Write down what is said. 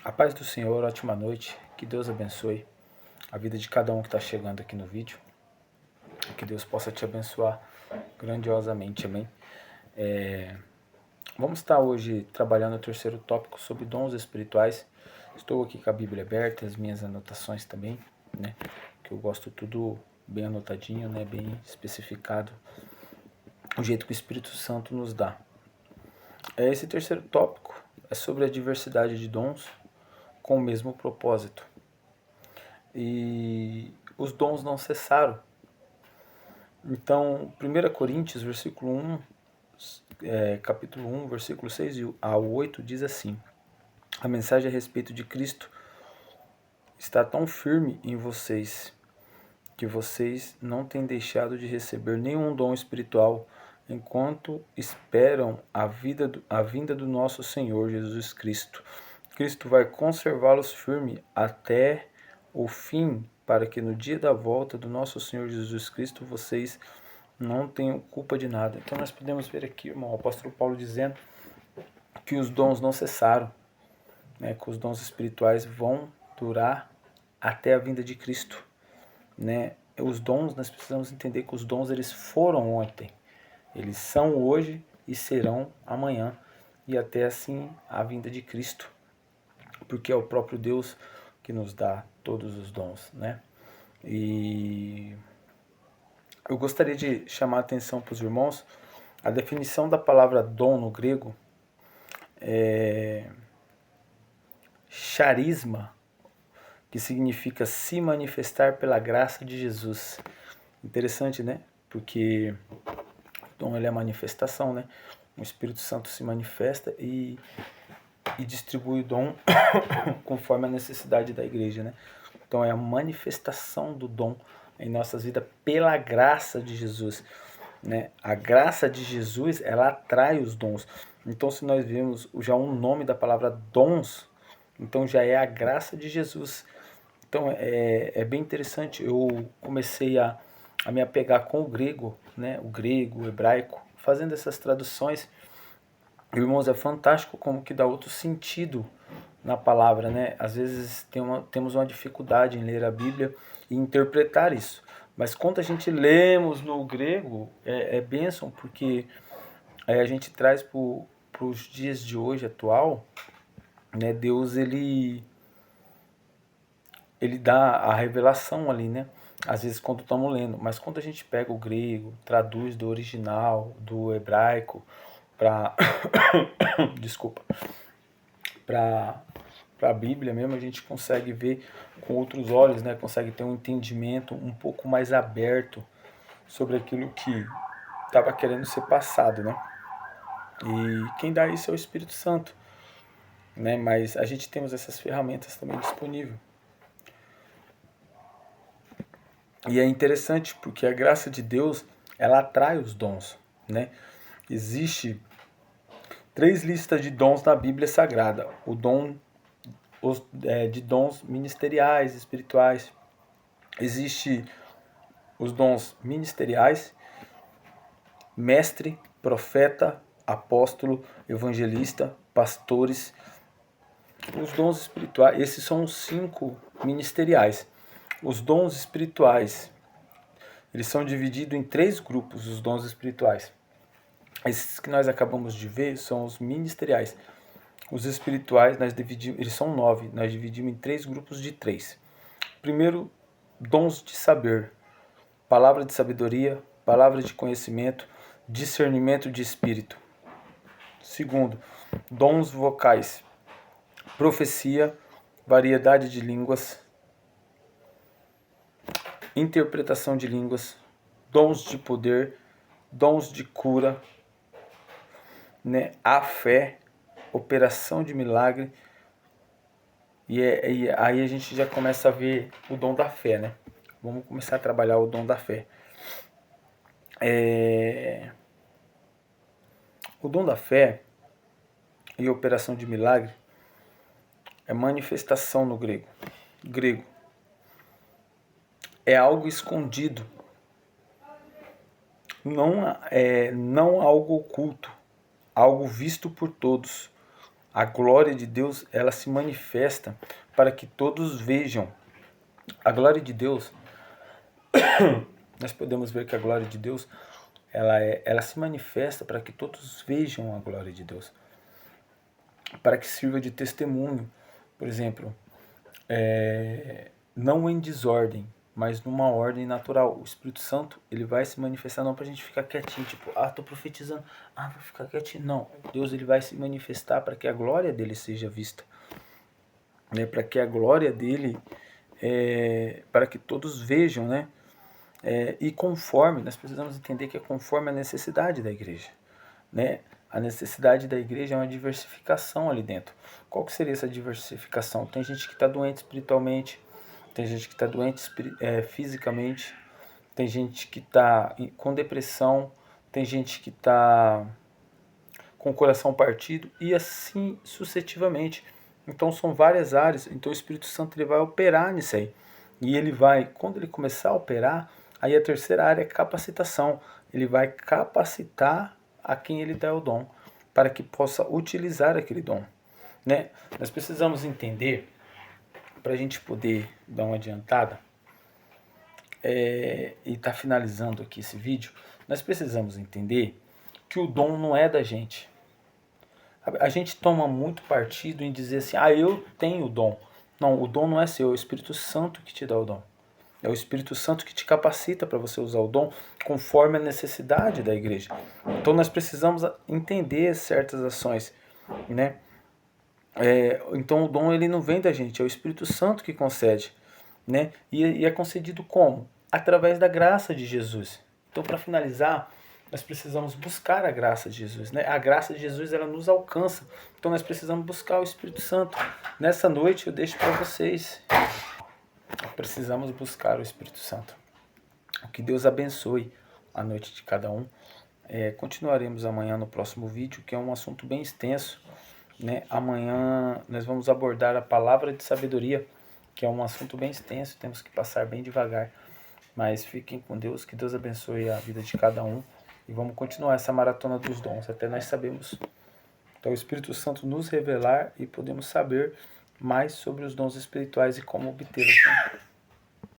A paz do Senhor, ótima noite, que Deus abençoe a vida de cada um que está chegando aqui no vídeo, que Deus possa te abençoar grandiosamente, amém? Vamos estar hoje trabalhando o terceiro tópico sobre dons espirituais. Estou aqui com a Bíblia aberta, as minhas anotações também, né? Que eu gosto tudo bem anotadinho, né? Bem especificado, o jeito que o Espírito Santo nos dá. Esse terceiro tópico é sobre a diversidade de dons com o mesmo propósito. E os dons não cessaram. Então, 1 Coríntios, versículo 1, capítulo 1, versículo 6 ao 8, diz assim: a mensagem a respeito de Cristo está tão firme em vocês, que vocês não têm deixado de receber nenhum dom espiritual, enquanto esperam a vinda do nosso Senhor Jesus Cristo. Cristo vai conservá-los firme até o fim, para que no dia da volta do nosso Senhor Jesus Cristo vocês não tenham culpa de nada. Então nós podemos ver aqui, irmão, o apóstolo Paulo dizendo que os dons não cessaram, né, que os dons espirituais vão durar até a vinda de Cristo, né? Os dons, nós precisamos entender que os dons eles foram ontem, eles são hoje e serão amanhã, e até assim a vinda de Cristo, porque é o próprio Deus que nos dá todos os dons, né? E eu gostaria de chamar a atenção para os irmãos, a definição da palavra dom no grego é charisma, que significa se manifestar pela graça de Jesus. Interessante, né? Porque o dom ele é a manifestação, né? O Espírito Santo se manifesta e distribui o dom conforme a necessidade da igreja, né? Então é a manifestação do dom em nossas vidas pela graça de Jesus, né? A graça de Jesus, ela atrai os dons. Então se nós vemos já um nome da palavra dons, então já é a graça de Jesus. Então é bem interessante. Eu comecei a me apegar com o grego, né? O grego, o hebraico, fazendo essas traduções. Irmãos, é fantástico como que dá outro sentido na palavra, né? Às vezes temos uma dificuldade em ler a Bíblia e interpretar isso. Mas quando a gente lemos no grego, é bênção, porque a gente traz para os dias de hoje, atual, né? Deus, ele dá a revelação ali, né? Às vezes quando estamos lendo, mas quando a gente pega o grego, traduz do original, do hebraico, para desculpa, para a Bíblia mesmo, a gente consegue ver com outros olhos, né? Consegue ter um entendimento um pouco mais aberto sobre aquilo que estava querendo ser passado, né? E quem dá isso é o Espírito Santo, né? Mas a gente temos essas ferramentas também disponíveis. E é interessante porque a graça de Deus, ela atrai os dons, né? Existe 3 listas de dons na Bíblia Sagrada. O dom de dons ministeriais, espirituais. Existe os dons ministeriais, mestre, profeta, apóstolo, evangelista, pastores. Os dons espirituais, esses são os 5 ministeriais. Os dons espirituais, eles são divididos em 3 grupos, os dons espirituais. Esses que nós acabamos de ver são os ministeriais. Os espirituais, nós dividimos, eles são 9, nós dividimos em 3 grupos de 3. Primeiro, dons de saber, palavra de sabedoria, palavra de conhecimento, discernimento de espírito. Segundo, dons vocais, profecia, variedade de línguas, interpretação de línguas, dons de poder, dons de cura, né? A fé, operação de milagre. E aí a gente já começa a ver o dom da fé, né? Vamos começar a trabalhar o dom da fé. O dom da fé e operação de milagre é manifestação no grego. Grego é algo escondido, não algo oculto, algo visto por todos, A glória de Deus, ela se manifesta para que todos vejam. A glória de Deus, nós podemos ver que a glória de Deus, ela se manifesta para que todos vejam a glória de Deus, para que sirva de testemunho. Por exemplo, não em desordem, mas numa ordem natural. O Espírito Santo, ele vai se manifestar não para a gente ficar quietinho, tipo, tô profetizando, vou ficar quietinho. Não, Deus, ele vai se manifestar para que a glória dele seja vista, né? Para que a glória dele, para que todos vejam, né? E conforme, nós precisamos entender que é conforme a necessidade da igreja, né? A necessidade da igreja é uma diversificação ali dentro. Qual que seria essa diversificação? Tem gente que está doente espiritualmente, tem gente que está doente fisicamente, tem gente que está com depressão, tem gente que está com o coração partido e assim sucessivamente. Então são várias áreas, então o Espírito Santo ele vai operar nisso aí. E ele vai, quando ele começar a operar, aí a terceira área é capacitação. Ele vai capacitar a quem ele dá o dom, para que possa utilizar aquele dom, né? Nós precisamos entender, para a gente poder dar uma adiantada, e tá finalizando aqui esse vídeo, nós precisamos entender que o dom não é da gente. A gente toma muito partido em dizer assim, eu tenho o dom. Não, o dom não é seu, é o Espírito Santo que te dá o dom. É o Espírito Santo que te capacita para você usar o dom conforme a necessidade da igreja. Então nós precisamos entender certas ações, né? Então o dom ele não vem da gente, é o Espírito Santo que concede, né? E é concedido como? Através da graça de Jesus. Então, para finalizar, nós precisamos buscar a graça de Jesus, né? A graça de Jesus, ela nos alcança. Então nós precisamos buscar o Espírito Santo. Nessa noite eu deixo para vocês. Precisamos buscar o Espírito Santo. Que Deus abençoe a noite de cada um. Continuaremos amanhã no próximo vídeo, que é um assunto bem extenso, né? Amanhã nós vamos abordar a palavra de sabedoria, que é um assunto bem extenso, temos que passar bem devagar. Mas fiquem com Deus, que Deus abençoe a vida de cada um. E vamos continuar essa maratona dos dons, até nós sabemos. Então o Espírito Santo nos revelar e podemos saber mais sobre os dons espirituais e como obtê-los, né?